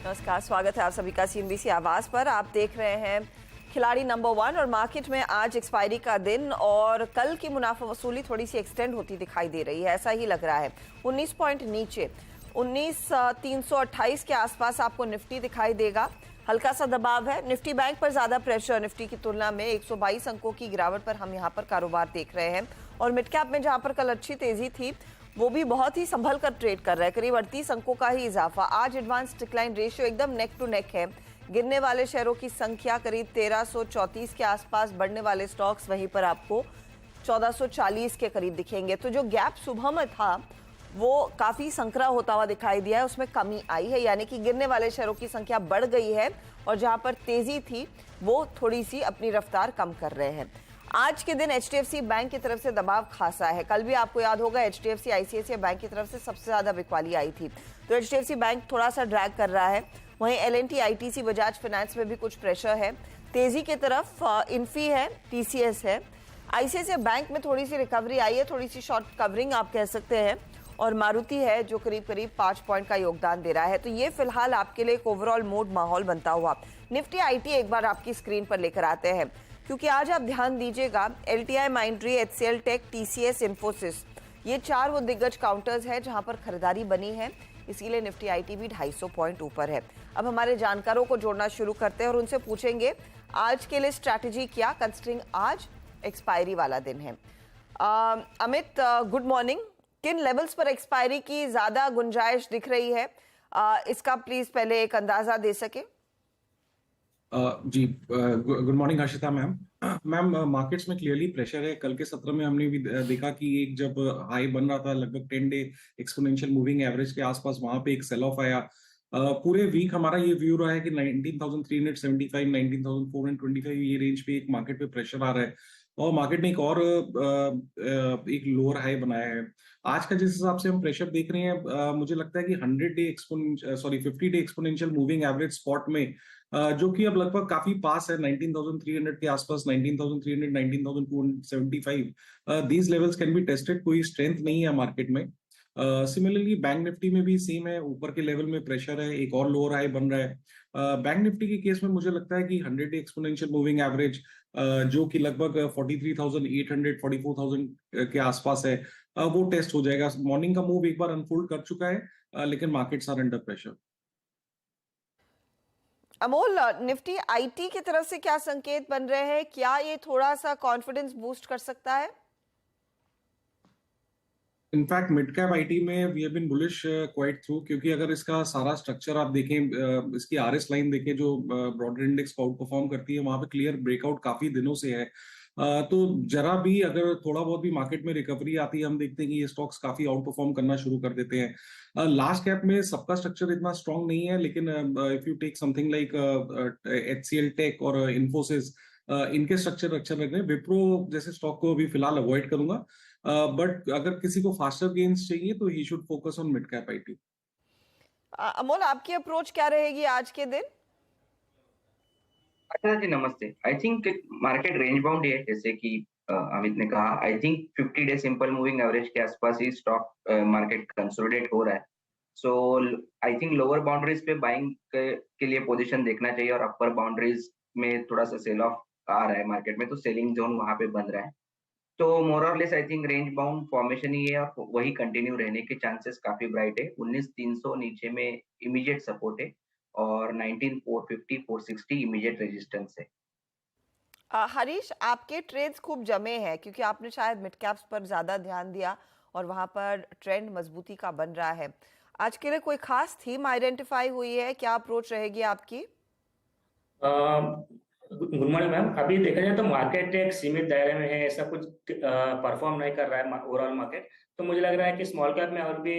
नमस्कार, स्वागत है आप सभी का CNBC आवाज पर। आप देख रहे हैं खिलाड़ी नंबर 1 और मार्केट में आज एक्सपायरी का दिन और कल की मुनाफा वसूली थोड़ी सी एक्सटेंड होती दिखाई दे रही है, ऐसा ही लग रहा है। 19 पॉइंट नीचे 19,328 के आसपास आपको निफ्टी दिखाई देगा। हल्का सा दबाव है। निफ्टी बैंक पर ज्यादा प्रेशर, निफ्टी की तुलना में 122 अंकों की गिरावट पर हम यहाँ पर कारोबार देख रहे हैं। और मिड कैप में जहां पर कल अच्छी तेजी थी वो भी बहुत ही संभल कर ट्रेड कर रहा है, करीब 38 अंकों का ही इजाफा। आज एडवांस डिक्लाइन रेशियो एकदम नेक टू नेक है। गिरने वाले शेयरों की संख्या करीब 1334 के आसपास, बढ़ने वाले स्टॉक्स वहीं पर आपको 1440 के करीब दिखेंगे। तो जो गैप सुबह में था वो काफी संकरा होता हुआ दिखाई दिया है, उसमें कमी आई है, यानी कि गिरने वाले शेयरों की संख्या बढ़ गई है और जहां पर तेजी थी वो थोड़ी सी अपनी रफ्तार कम कर रहे हैं। आज के दिन HDFC बैंक की तरफ से दबाव खासा है। कल भी आपको याद होगा HDFC ICICI बैंक की तरफ से सबसे ज्यादा बिकवाली आई थी, तो HDFC बैंक थोड़ा सा ड्रैग कर रहा है। वहीं L&T ITC बजाज फाइनेंस में भी कुछ प्रेशर है। तेजी की तरफ इन्फी है, TCS है। ICICI बैंक में थोड़ी सी रिकवरी आई है, थोड़ी सी शॉर्ट कवरिंग आप कह सकते हैं। और मारुति है जो करीब करीब 5 पॉइंट का योगदान दे रहा है। तो ये फिलहाल आपके लिए एक ओवरऑल मूड माहौल बनता हुआ। निफ्टी IT एक बार आपकी स्क्रीन पर लेकर आते हैं, क्योंकि आज आप ध्यान दीजिएगा LTI, Mindtree, HCL take, TCS, Infosys, ये 4 वो दिग्गज काउंटर्स हैं जहां पर खरीदारी बनी है। इसीलिए निफ्टी IT भी 250 पॉइंट ऊपर है। अब हमारे जानकारों को जोड़ना शुरू करते हैं और उनसे पूछेंगे आज के लिए स्ट्रैटेजी क्या, कंसिडरिंग आज एक्सपायरी वाला दिन है। Amit, good morning. किन लेवल्स पर एक्सपायरी की ज्यादा गुंजाइश दिख रही है, इसका प्लीज पहले एक अंदाजा दे सके। जी, good morning Harshita ma'am. Ma'am, markets में क्लियरली प्रेशर है। कल के सत्र में हमने भी देखा कि एक जब हाई बन रहा था लगभग 10 डे एक्सपोनेंशियल मूविंग एवरेज के आसपास, वहां पे एक सेल ऑफ आया। पूरे वीक हमारा ये व्यू रहा है कि 19,375, 19,425 ये रेंज पे एक मार्केट पे प्रेशर आ रहा है और मार्केट ने एक और एक लोअर हाई बनाया है। आज का जिस हिसाब से हम प्रेशर देख रहे हैं, मुझे लगता है कि 50 day exponential moving average spot में, जो कि अब लगभग काफी पास है 19,300 के आसपास, 19,300, 19,275, these levels can be tested. कोई स्ट्रेंथ नहीं है मार्केट में। सिमिलरली बैंक निफ्टी में भी सेम है, ऊपर के लेवल में प्रेशर है, एक और लोअर हाई बन रहा है। बैंक निफ्टी के केस में मुझे लगता है कि 100 डे एक्सपोनेंशियल मूविंग एवरेज, जो कि लगभग 43,800, 44,000 के आसपास है, वो टेस्ट हो जाएगा। मॉर्निंग का मूव एक बार अनफोल्ड कर चुका है, लेकिन markets are under pressure. Amol, Nifty IT की तरफ से क्या संकेत बन रहे हैं? क्या ये थोड़ा सा कॉन्फिडेंस बूस्ट कर सकता है? इनफैक्ट मिड कैप आईटी में we have been bullish quite through, क्योंकि अगर इसका सारा स्ट्रक्चर आप देखें, इसकी RS लाइन देखें जो ब्रॉडर इंडेक्स को आउट परफॉर्म करती है, वहां पे क्लियर ब्रेकआउट काफी दिनों से है। तो जरा भी अगर थोड़ा बहुत भी मार्केट में रिकवरी आती है, हम देखते हैं कि ये स्टॉक्स काफी आउट परफॉर्म करना शुरू कर देते हैं। लार्ज कैप में सबका स्ट्रक्चर इतना स्ट्रांग नहीं है, लेकिन if you take something like HCL tech और इन्फोसिस, इनके स्ट्रक्चर अच्छा लग रहे हैं। विप्रो जैसे स्टॉक को अभी फिलहाल अवॉइड करूंगा, बट अगर किसी को फास्टर गेन्स चाहिए तो he should focus on mid cap IT. Amol, आपकी अप्रोच क्या रहेगी आज के दिन? अच्छा जी, नमस्ते। I think market range bound है, जैसे कि अमित ने कहा। I think 50 day simple moving average के आसपास ही स्टॉक मार्केट कंसोलिडेट हो रहा है। सो आई थिंक लोअर बाउंड्रीज पे बाइंग के लिए पोजीशन देखना चाहिए और अपर बाउंड्रीज में थोड़ा सा सेल ऑफ आ रहा है मार्केट में, तो सेलिंग जोन वहां पे बन रहा है। तो मोर और less I think range bound formation ही है और वही कंटिन्यू रहने के चांसेस काफी ब्राइट है। 19,300 नीचे में इमीडिएट सपोर्ट है और 19,450, 460 इमीडिएट रेजिस्टेंस है। हरीश, आपके ट्रेड्स खूब जमे हैं क्योंकि आपने शायद मिड कैप्स पर ज्यादा ध्यान दिया और वहां पर ट्रेंड मजबूती का बन रहा है। आज के लिए कोई खास थीम आइडेंटिफाई हुई है? क्या अप्रोच रहेगी आपकी? Good morning ma'am. अभी देखा जाए तो मार्केट एक सीमित दायरे में है, ऐसा कुछ परफॉर्म नहीं कर रहा है ओवरऑल मार्केट। तो मुझे लग रहा है कि स्मॉल कैप में और भी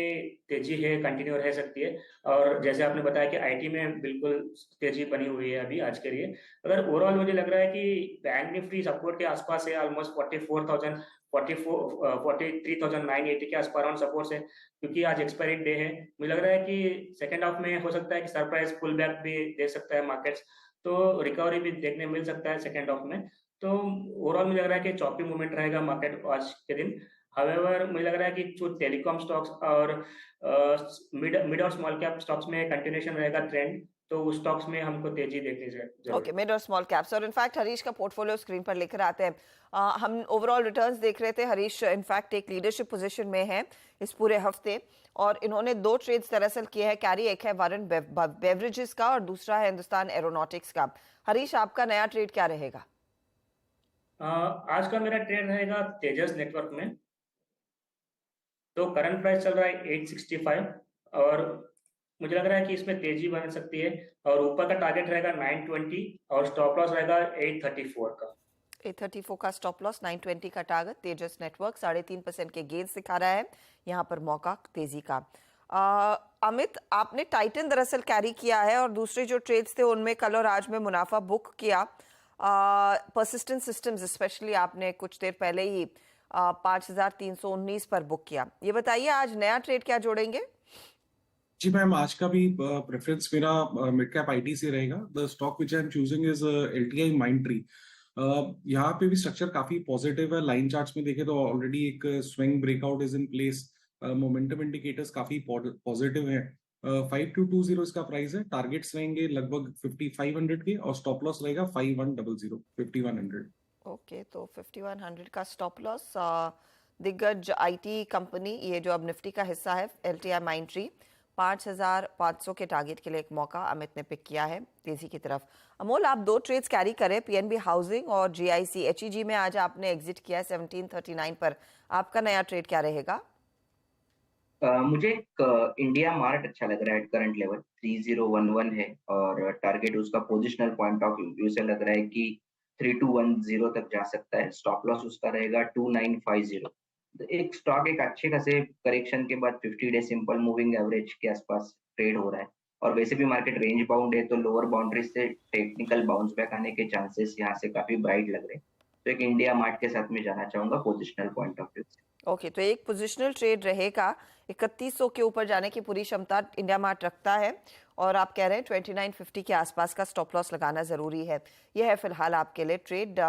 तेजी है, कंटिन्यू रह सकती है। और जैसे आपने बताया कि आईटी में बिल्कुल तेजी बनी हुई है अभी आज के लिए। अगर ओवरऑल मुझे लग रहा है कि बैंक निफ्टी सपोर्ट के आसपास है, ऑलमोस्ट 43,980 के आसपास सपोर्ट है, क्योंकि आज एक्सपायरी डे है। मुझे लग रहा है कि सेकेंड हाफ में हो सकता है कि सरप्राइज पुल बैक भी दे सकता है मार्केट्स, तो रिकवरी भी देखने मिल सकता है सेकेंड हाफ में। तो ओवरऑल मुझे लग रहा है कि चॉपी मूवमेंट रहेगा मार्केट आज के दिन। हावेवर मुझे लग रहा है कि जो टेलीकॉम स्टॉक्स और मिड और स्मॉल कैप स्टॉक्स में कंटिन्यूएशन रहेगा ट्रेंड। तो उस स्टॉक्स में हमको तेजी देखनी जरूर। ओके, मिड और स्मॉल कैप्स। और इनफैक्ट हरीश का पोर्टफोलियो स्क्रीन पर लेकर आते हैं। हम ओवरऑल रिटर्न्स देख रहे थे। हरीश इनफैक्ट एक लीडरशिप पोजीशन में है इस पूरे हफ्ते, और इन्होंने 2 ट्रेड्स दरअसल किए हैं कैरी। एक है वारन बेवरेजेस का और दूसरा है हिंदुस्तान एरोनॉटिक्स का। हरीश, आपका नया ट्रेड क्या रहेगा? आज का मेरा ट्रेड रहेगा तेजस नेटवर्क में। तो करंट प्राइस चल रहा है 865 और मुझे लग रहा है कि इसमें तेजी बन सकती है और ऊपर का टारगेट रहेगा 920 और स्टॉप लॉस रहेगा 834 का। 834 का स्टॉप लॉस, 920 का टारगेट। तेजस नेटवर्क 3.5% के गेंस दिखा रहा है, यहाँ पर मौका तेजी का। अमित, आपने टाइटन दरअसल कैरी किया है और दूसरे जो ट्रेड्स थे उनमें कल और आज में मुनाफा बुक किया। परसिस्टेंट सिस्टम्स स्पेशली आपने कुछ देर पहले ही 5319 पर बुक किया। ये बताइए आज नया ट्रेड क्या जोड़ेंगे? जी मैम, आज का भी प्रेफरेंस मेरा मिड कैप आईटी से रहेगा। The stock which I am choosing is LTI Mindtree. यहाँ पे भी स्ट्रक्चर काफी पॉजिटिव है। लाइन चार्ट्स में देखें तो ऑलरेडी एक swing breakout is in place. Momentum indicators काफी पॉजिटिव है। 5220 इसका प्राइस है। टारगेट्स रहेंगे लगभग 5500 के और स्टॉप लॉस रहेगा 5100। ओके, तो 5100 का स्टॉप लॉस। दिग्गज आईटी कंपनी, ये जो अब निफ्टी का हिस्सा है, एलटीआई माइंडट्री, 5500 के टारगेट के लिए एक मौका अमित ने पिक किया है तेजी की तरफ। अमोल, आप 2 ट्रेड्स कैरी करें, पीएनबी हाउसिंग और जीआईसी एचईजी में आज आपने एग्जिट किया है 1739 पर। आपका नया ट्रेड क्या रहेगा? मुझे इंडिया मार्ट अच्छा लग रहा है। एट करंट लेवल 3011 है और टारगेट उसका पोजिशनल पॉइंट ऑफ व्यू से लग रहा है कि 3210 तक जा सकता है। स्टॉप लॉस उसका रहेगा 2950। एक स्टॉक एक अच्छे खासे करेक्शन के बाद 50 डे सिंपल मूविंग एवरेज के आसपास ट्रेड हो रहा है और वैसे भी मार्केट रेंज बाउंड है, तो लोअर बाउंड्रीज से टेक्निकल बाउंस बैक आने के चांसेस यहाँ से काफी ब्राइट लग रहे हैं। तो एक इंडिया मार्ट के साथ में जाना चाहूंगा पोजिशनल पॉइंट ऑफ व्यू से। ओके, तो एक पोजिशनल ट्रेड रहेगा। 3100 के ऊपर जाने की पूरी क्षमता इंडिया मार्ट रखता है और आप कह रहे हैं 2950 के आसपास का स्टॉप लॉस लगाना जरूरी है। यह है फिलहाल आपके लिए ट्रेड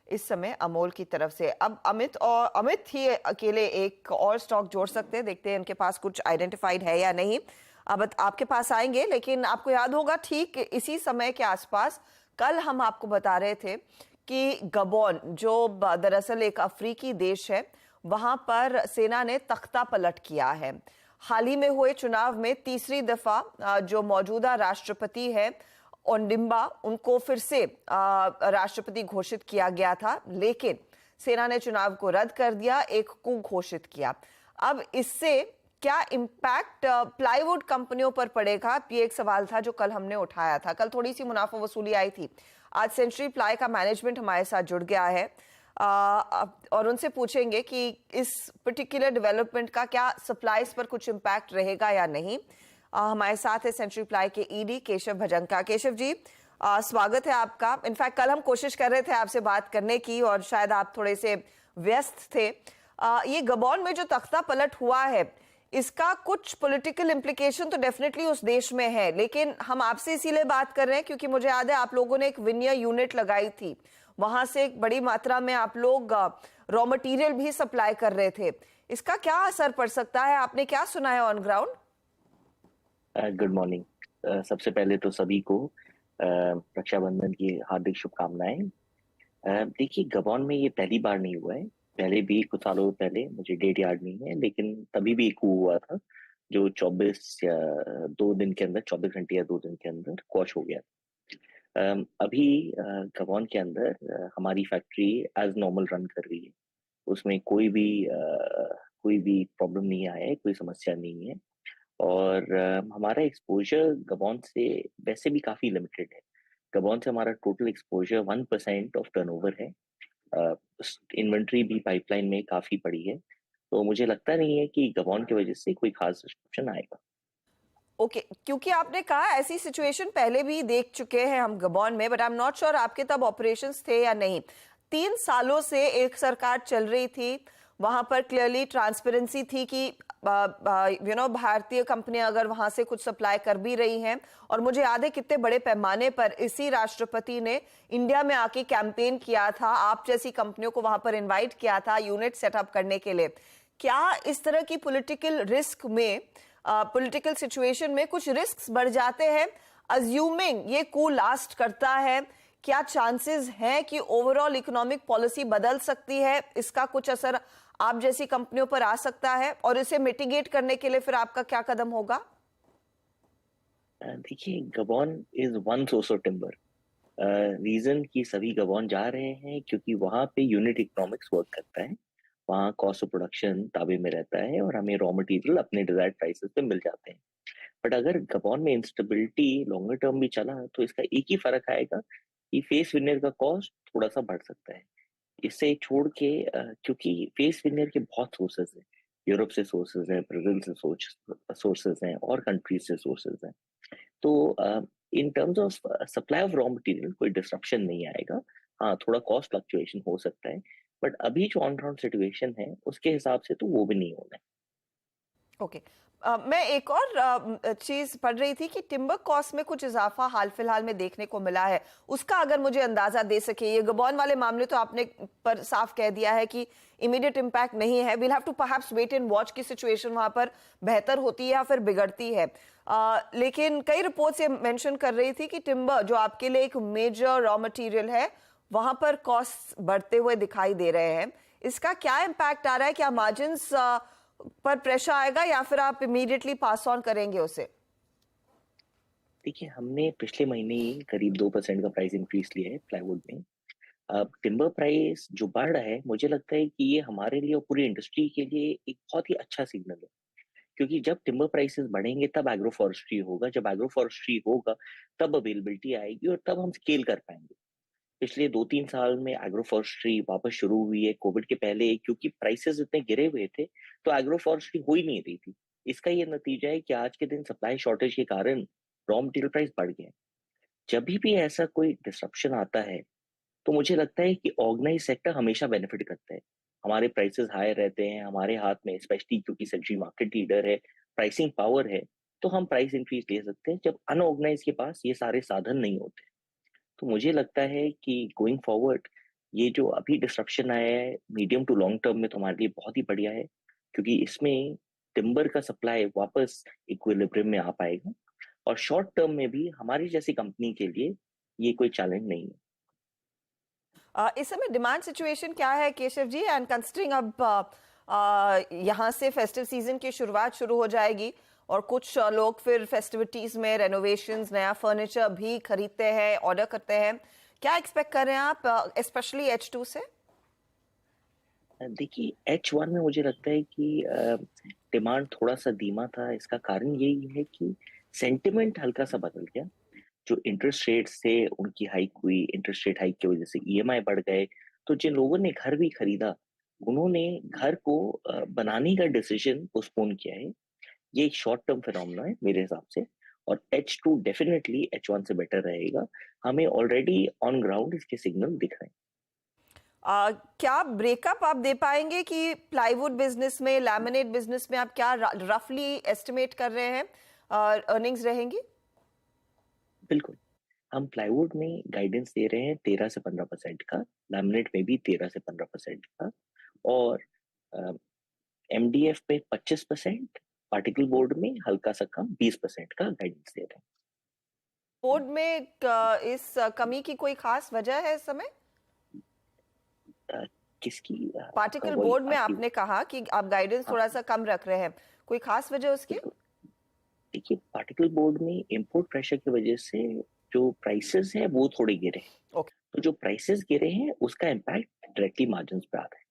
इस समय अमोल की तरफ से। अब अमित ही अकेले एक और स्टॉक जोड़ सकते हैं। देखते हैं इनके पास कुछ आइडेंटिफाइड है या नहीं। अब आपके पास आएंगे, लेकिन आपको याद होगा ठीक इसी समय के आसपास कल हम आपको बता रहे थे कि गबोन, जो दरअसल एक अफ्रीकी देश है, वहां पर सेना ने तख्ता पलट किया है। हाल ही में हुए चुनाव में तीसरी दफा जो मौजूदा राष्ट्रपति है ओंडिम्बा, उनको फिर से राष्ट्रपति घोषित किया गया था, लेकिन सेना ने चुनाव को रद्द कर दिया, एक कू घोषित किया। अब इससे क्या इम्पैक्ट प्लाईवुड कंपनियों पर पड़ेगा, ये एक सवाल था जो कल हमने उठाया था। कल थोड़ी सी मुनाफा वसूली आई थी। आज सेंचुरी प्लाई का मैनेजमेंट हमारे साथ जुड़ गया है और उनसे पूछेंगे कि इस पर्टिकुलर डेवलपमेंट का क्या सप्लाईज पर कुछ इम्पैक्ट रहेगा या नहीं। हमारे साथ है सेंचुरी प्लाई के ईडी केशव भजंका। केशव जी, स्वागत है आपका। इनफैक्ट कल हम कोशिश कर रहे थे आपसे बात करने की और शायद आप थोड़े से व्यस्त थे। ये गबोन में जो तख्ता पलट हुआ है, इसका कुछ पॉलिटिकल इम्प्लीकेशन तो डेफिनेटली उस देश में है, लेकिन हम आपसे इसीलिए बात कर रहे हैं क्योंकि मुझे याद है आप लोगों ने एक विनियर यूनिट लगाई थी, वहां से एक बड़ी मात्रा में आप लोग रॉ मटेरियल भी सप्लाई कर रहे थे। इसका क्या असर पड़ सकता है, आपने क्या सुना है ऑन ग्राउंड? Good morning. सबसे पहले तो सभी को रक्षाबंधन की हार्दिक शुभकामनाएं। देखिए, गबोन में ये पहली बार नहीं हुआ है। पहले भी कुछ सालों पहले, मुझे डेट याद नहीं है, लेकिन तभी भी एक हुआ था जो 24 या 2 दिन के अंदर, 24 घंटे या 2 दिन के अंदर क्वॉश हो गया। अभी गबोन के अंदर हमारी फैक्ट्री एज नॉर्मल रन कर रही है। उसमें कोई भी प्रॉब्लम नहीं आया है, कोई समस्या नहीं है। और हमारा एक्सपोजर गबोन से वैसे भी काफी लिमिटेड है। गबोन से हमारा टोटल एक्सपोजर 1% ऑफ टर्नओवर है। इन्वेंट्री भी पाइपलाइन में काफी पड़ी है, तो मुझे लगता नहीं है कि गबोन की वजह से कोई खास डिस्ट्रप्शन आएगा। ओके, क्योंकि आपने कहा ऐसी सिचुएशन पहले भी देख चुके हैं हम गबोन में, but I am not sure आपके तब ऑपरेशंस थे या नहीं। 3 सालों से एक सरकार चल रही थी, वहां पर क्लियरली ट्रांसपेरेंसी थी कि भारतीय कंपनियां अगर वहां से कुछ सप्लाई कर भी रही हैं, और मुझे याद है कितने बड़े पैमाने पर इसी राष्ट्रपति ने इंडिया में आके कैंपेन किया था, आप जैसी कंपनियों को वहां पर इनवाइट किया था यूनिट सेटअप करने के लिए। क्या इस तरह की पॉलिटिकल रिस्क में, पॉलिटिकल सिचुएशन में कुछ रिस्क बढ़ जाते हैं अज्यूमिंग ये कूल लास्ट करता है, क्या चांसेस हैं कि ओवरऑल इकोनॉमिक पॉलिसी बदल सकती है? इसका कुछ असर आप जैसी कंपनियों पर आ सकता है, और इसे मिटिगेट करने के लिए फिर आपका क्या कदम होगा? देखिए, Gabon is one source of timber. Reason कि सभी गबॉन जा रहे हैं क्योंकि वहां पे यूनिट इकोनॉमिक्स वर्क करता है, वहाँ कॉस्ट ऑफ प्रोडक्शन ताबे में रहता है और हमें रॉ मटेरियल अपने डिजायर्ड प्राइसेस पे मिल जाते हैं। बट अगर गबॉन में इंस्टेबिलिटी लॉन्गर टर्म भी चला तो इसका एक ही फर्क आएगा कि फेस विनियर का कॉस्ट थोड़ा सा बढ़ सकता है। इससे छोड़ के क्योंकि फेस विनियर के बहुत सोर्सेज हैं, यूरोप से सोर्सेज हैं, ब्राजील से सोर्सेज हैं और कंट्रीज से सोर्सेज हैं। तो in terms of supply of raw material कोई डिस्ट्रप्शन नहीं आएगा। हाँ, थोड़ा कॉस्ट फ्लक्चुएशन हो सकता है, बट अभी जो ऑन ग्राउंड सिचुएशन है उसके हिसाब से तो वो भी नहीं होना है। ओके, मैं एक और चीज पढ़ रही थी कि टिम्बर कॉस्ट में कुछ इजाफा हाल फिलहाल में देखने को मिला है, उसका अगर मुझे अंदाजा दे सके। ये गबॉन वाले मामले तो आपने पर साफ कह दिया है कि इमीडिएट इम्पैक्ट नहीं है, we'll have to perhaps wait and watch की सिचुएशन वहां पर बेहतर होती है या फिर बिगड़ती है। लेकिन कई रिपोर्ट्स ये मेंशन कर रही थी कि टिम्बर जो आपके लिए एक मेजर रॉ मटेरियल है, वहां पर कॉस्ट बढ़ते हुए दिखाई दे रहे हैं। इसका क्या इम्पैक्ट आ रहा है? क्या मार्जिन्स पर प्रेशर आएगा या फिर आप इमीडिएटली पास ऑन करेंगे उसे? देखिए, हमने पिछले महीने ही करीब 2% का प्राइस इंक्रीज लिया है प्लाईवुड में। अब टिम्बर प्राइस जो बढ़ रहा है, मुझे लगता है कि ये हमारे लिए और पूरी इंडस्ट्री के लिए एक बहुत ही अच्छा सिग्नल है, क्योंकि जब टिम्बर प्राइसेस बढ़ेंगे तब एग्रो फॉरेस्ट्री होगा, जब एग्रो फॉरेस्ट्री होगा तब अवेलेबिलिटी आएगी और तब हम स्केल कर पाएंगे। पिछले 2-3 साल में एग्रो फॉरेस्ट्री वापस शुरू हुई है। कोविड के पहले क्योंकि प्राइसेस इतने गिरे हुए थे तो एग्रो फॉरेस्ट्री हो ही नहीं रही थी। इसका ये नतीजा है कि आज के दिन सप्लाई शॉर्टेज के कारण रॉ मटेरियल प्राइस बढ़ गया। जब भी ऐसा कोई डिसरप्शन आता है तो मुझे लगता है कि ऑर्गेनाइज सेक्टर हमेशा बेनिफिट करता है। हमारे प्राइसेस हाई रहते हैं, हमारे हाथ में स्पेशली क्योंकि सब्जी मार्केट लीडर है, प्राइसिंग पावर है, तो हम प्राइस इंक्रीज ले सकते हैं जब अनऑर्गेनाइज के पास ये सारे साधन नहीं होते। तो मुझे लगता है कि गोइंग फॉरवर्ड ये जो अभी डिस्ट्रप्शन आया है मीडियम टू लॉन्ग टर्म में तो हमारे लिए बहुत ही बढ़िया है, क्योंकि इसमें टिम्बर का सप्लाई वापस इक्विलिब्रियम में आ पाएगा और शॉर्ट टर्म में भी हमारी जैसी कंपनी के लिए ये कोई चैलेंज नहीं है। इस समय डिमांड सिचुएशन क्या है केशव जी? एंड कंसिडरिंग अब यहाँ से फेस्टिव सीजन की शुरुआत शुरू हो जाएगी और कुछ लोग फिर फेस्टिविटीज में रेनोवेशंस, नया फर्नीचर भी खरीदते हैं, ऑर्डर करते हैं, क्या एक्सपेक्ट कर रहे हैं आप स्पेशली H2 से? देखिए, H1 में मुझे लगता है कि डिमांड थोड़ा सा धीमा था। इसका कारण यही है कि सेंटिमेंट हल्का सा बदल गया। जो इंटरेस्ट रेट्स थे उनकी हाइक हुई, इंटरेस्ट रेट हाइक की वजह से EMI बढ़ गए, तो जिन लोगों ने घर भी खरीदा उन्होंने घर को बनाने का डिसीजन पोस्टपोन किया है। ये एक शॉर्ट टर्म फिनोमेना है मेरे हिसाब से, और H2 डेफिनेटली H1 से बेटर रहेगा। हमें ऑलरेडी ऑन ग्राउंड इसके सिग्नल दिख रहे हैं। क्या ब्रेकअप आप दे पाएंगे कि प्लाईवुड बिजनेस में, लैमिनेट बिजनेस में आप क्या रफली एस्टिमेट कर रहे हैं अर्निंग्स रहेंगी? बिल्कुल, हम प्लाईवुड में गाइडेंस दे रहे हैं 13 से 15% का, लैमिनेट में भी 13 से 15% का, और MDF पे 25%, पार्टिकल बोर्ड में हल्का सा कम 20% का गाइडेंस दे रहे हैं। बोर्ड में इस कमी की कोई खास वजह है इस समय? किसकी? पार्टिकल बोर्ड में आपने कहा कि आप गाइडेंस थोड़ा सा कम रख रहे हैं, कोई खास वजह उसकी? देखिए, पार्टिकल बोर्ड में इंपोर्ट प्रेशर की वजह से जो प्राइसेस हैं वो थोड़े गिरे हैं। ओके, तो जो प्राइसेस गिरे हैं उसका इम्पैक्ट डायरेक्टली मार्जिन्स पे आ रहा है।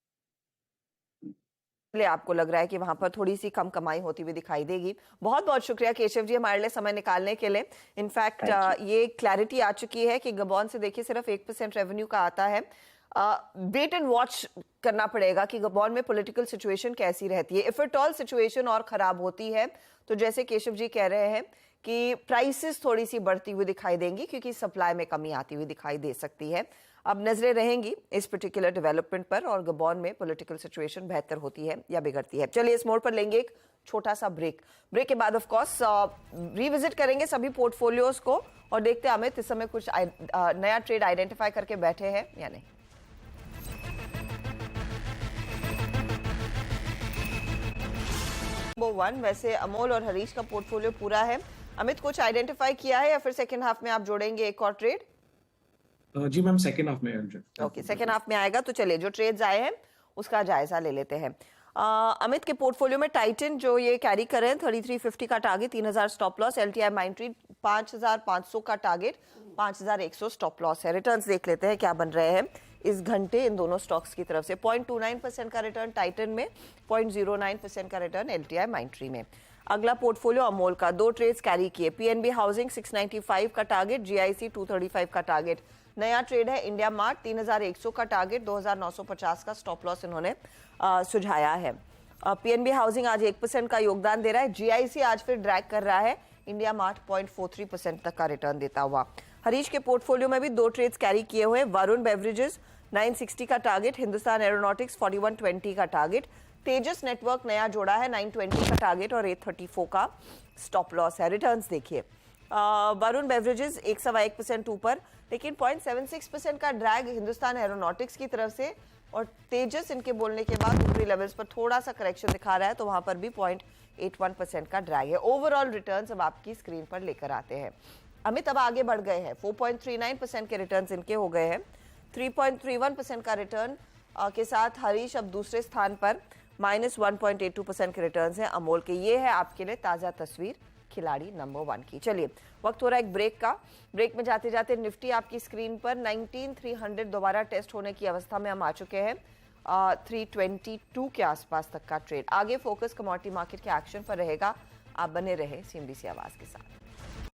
इसलिए आपको लग रहा है कि वहां पर थोड़ी सी कम कमाई होती हुई दिखाई देगी। बहुत बहुत शुक्रिया केशव जी हमारे लिए समय निकालने के लिए। इनफैक्ट ये क्लैरिटी आ चुकी है कि गबॉन से देखिए सिर्फ 1% रेवेन्यू का आता है। वेट एंड वॉच करना पड़ेगा कि गबॉन में पॉलिटिकल सिचुएशन कैसी रहती है। इफ इट ऑल सिचुएशन और खराब होती है तो जैसे केशव जी कह रहे हैं कि प्राइसेस थोड़ी सी बढ़ती हुई दिखाई देंगी क्योंकि सप्लाई में कमी आती हुई दिखाई दे सकती है। अब नजरें रहेंगी इस पर्टिकुलर डेवलपमेंट पर और गबॉन में पॉलिटिकल सिचुएशन बेहतर होती है या बिगड़ती है। चलिए इस मोड़ पर लेंगे एक छोटा सा ब्रेक के बाद ऑफ कोर्स रिविजिट करेंगे सभी पोर्टफोलियोज को और देखते हैं अमित इस समय कुछ नया ट्रेड आइडेंटिफाई करके बैठे हैं या नहीं। नंबर 1 वैसे अमोल और हरीश का पोर्टफोलियो पूरा है। अमित कुछ आइडेंटिफाई किया है या फिर सेकेंड हाफ में आप जोड़ेंगे एक और ट्रेड? जी मैम, सेकेंड हाफ में ओके, सेकेंड हाफ में आएगा तो चलिए जो ट्रेड्स आए हैं उसका जायजा ले लेते हैं। अमित के पोर्टफोलियो में टाइटन जो ये कैरी कर रहे हैं 3350 का टारगेट, 3000 स्टॉप लॉस, एलटीआई माइंट्री 5500 का टारगेट, 5100 स्टॉप लॉस है। रिटर्न्स देख लेते हैं क्या बन रहे हैं इस घंटे इन दोनों स्टॉक्स की तरफ से। 0.29% का रिटर्न टाइटन में, 0.09% का रिटर्न एलटीआई माइंट्री में। अगला पोर्टफोलियो अमोल का, 2 ट्रेड्स कैरी किए, पीएनबी हाउसिंग 695 का टारगेट, जीआईसी 235 का टारगेट। नया ट्रेड है इंडिया मार्ट, 3100 का टारगेट, 2950 का स्टॉप लॉस इन्होंने सुझाया है। पीएनबी हाउसिंग आज 1% का योगदान दे रहा है, जीआईसी आज फिर ड्रैग कर रहा है, इंडिया मार्ट 0.43% तक का रिटर्न देता हुआ। हरीश के पोर्टफोलियो में भी 2 ट्रेड्स कैरी किए हुए, वरुण बेवरेजेस 960 का टारगेट, हिंदुस्तान एरोनॉटिक्स 4120 का टारगेट, तेजस नेटवर्क नया जोड़ा है 920 का टारगेट और 834 का स्टॉप लॉस है। रिटर्न्स देखिए, वरुण बेवरेजेस 1.1% ऊपर, लेकिन 0.76% का ड्रैग हिंदुस्तान एरोनॉटिक्स की तरफ से, और तेजस इनके बोलने के बाद ऊपरी लेवल्स पर थोड़ा सा करेक्शन दिखा रहा है तो वहां पर भी 0.81% का ड्रैग है। ओवरऑल रिटर्न्स अब आपकी स्क्रीन पर लेकर आते हैं। अमित अब आगे बढ़ गए हैं, 4.39% के रिटर्न्स इनके हो गए हैं, 3.31% का रिटर्न के साथ हरीश अब दूसरे स्थान पर, -1.82% के रिटर्न्स हैं अमोल के। ये है आपके लिए ताज़ा तस्वीर खिलाड़ी नंबर 1 की। चलिए वक्त हो रहा है एक ब्रेक का। ब्रेक में जाते जाते निफ्टी आपकी स्क्रीन पर 19300 दोबारा टेस्ट होने की अवस्था में हम आ चुके हैं, 322 के आसपास तक का ट्रेड। आगे फोकस कमोडिटी मार्केट के एक्शन पर रहेगा, आप बने रहे सीएनबीसी आवाज के साथ।